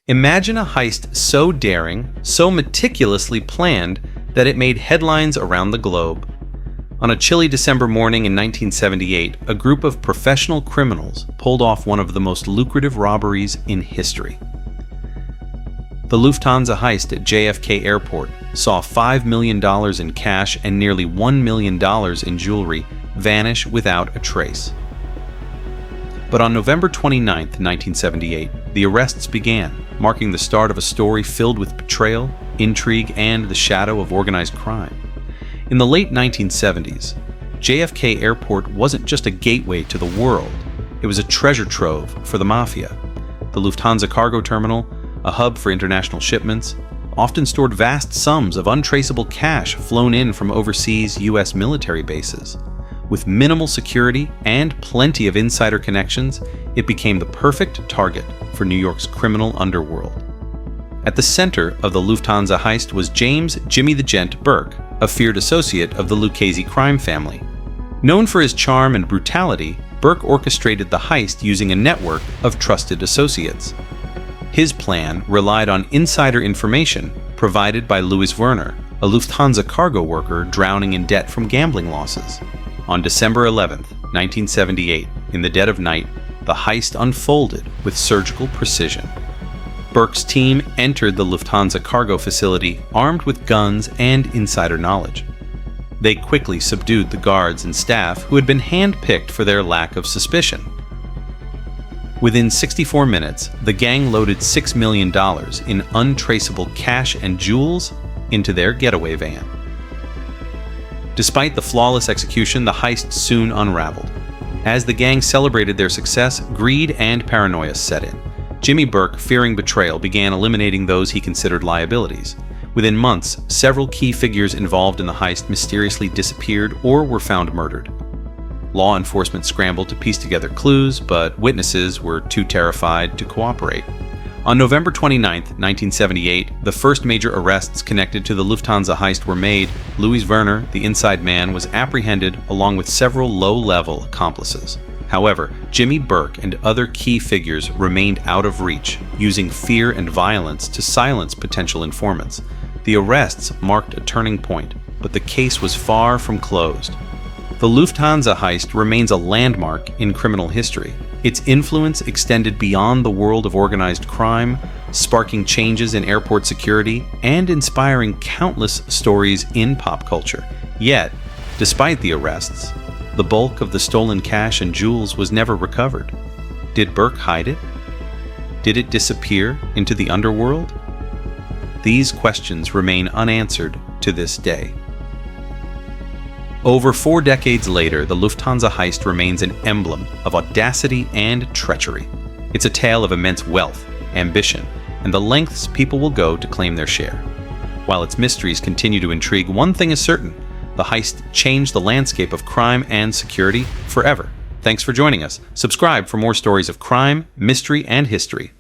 Imagine a heist so daring, so meticulously planned, that it made headlines around the globe. On a chilly December morning in 1978, a group of professional criminals pulled off one of the most lucrative robberies in history. The Lufthansa Heist at JFK Airport saw $5 million in cash and nearly $1 million in jewelry vanish without a trace. But on November 29, 1978, the arrests began, marking the start of a story filled with betrayal, intrigue, and the shadow of organized crime. In the late 1970s, JFK Airport wasn't just a gateway to the world, it was a treasure trove for the mafia. The Lufthansa cargo terminal, a hub for international shipments, often stored vast sums of untraceable cash flown in from overseas U.S. military bases. With minimal security and plenty of insider connections, it became the perfect target for New York's criminal underworld. At the center of the Lufthansa heist was James "Jimmy the Gent" Burke, a feared associate of the Lucchese crime family. Known for his charm and brutality, Burke orchestrated the heist using a network of trusted associates. His plan relied on insider information provided by Louis Werner, a Lufthansa cargo worker drowning in debt from gambling losses. On December 11, 1978, in the dead of night, the heist unfolded with surgical precision. Burke's team entered the Lufthansa cargo facility armed with guns and insider knowledge. They quickly subdued the guards and staff who had been handpicked for their lack of suspicion. Within 64 minutes, the gang loaded $6 million in untraceable cash and jewels into their getaway van. Despite the flawless execution, the heist soon unraveled. As the gang celebrated their success, greed and paranoia set in. Jimmy Burke, fearing betrayal, began eliminating those he considered liabilities. Within months, several key figures involved in the heist mysteriously disappeared or were found murdered. Law enforcement scrambled to piece together clues, but witnesses were too terrified to cooperate. On November 29, 1978, the first major arrests connected to the Lufthansa heist were made. Louis Werner, the inside man, was apprehended along with several low-level accomplices. However, Jimmy Burke and other key figures remained out of reach, using fear and violence to silence potential informants. The arrests marked a turning point, but the case was far from closed. The Lufthansa heist remains a landmark in criminal history. Its influence extended beyond the world of organized crime, sparking changes in airport security and inspiring countless stories in pop culture. Yet, despite the arrests, the bulk of the stolen cash and jewels was never recovered. Did Burke hide it? Did it disappear into the underworld? These questions remain unanswered to this day. Over 4 decades later, the Lufthansa heist remains an emblem of audacity and treachery. It's a tale of immense wealth, ambition, and the lengths people will go to claim their share. While its mysteries continue to intrigue, one thing is certain: the heist changed the landscape of crime and security forever. Thanks for joining us. Subscribe for more stories of crime, mystery, and history.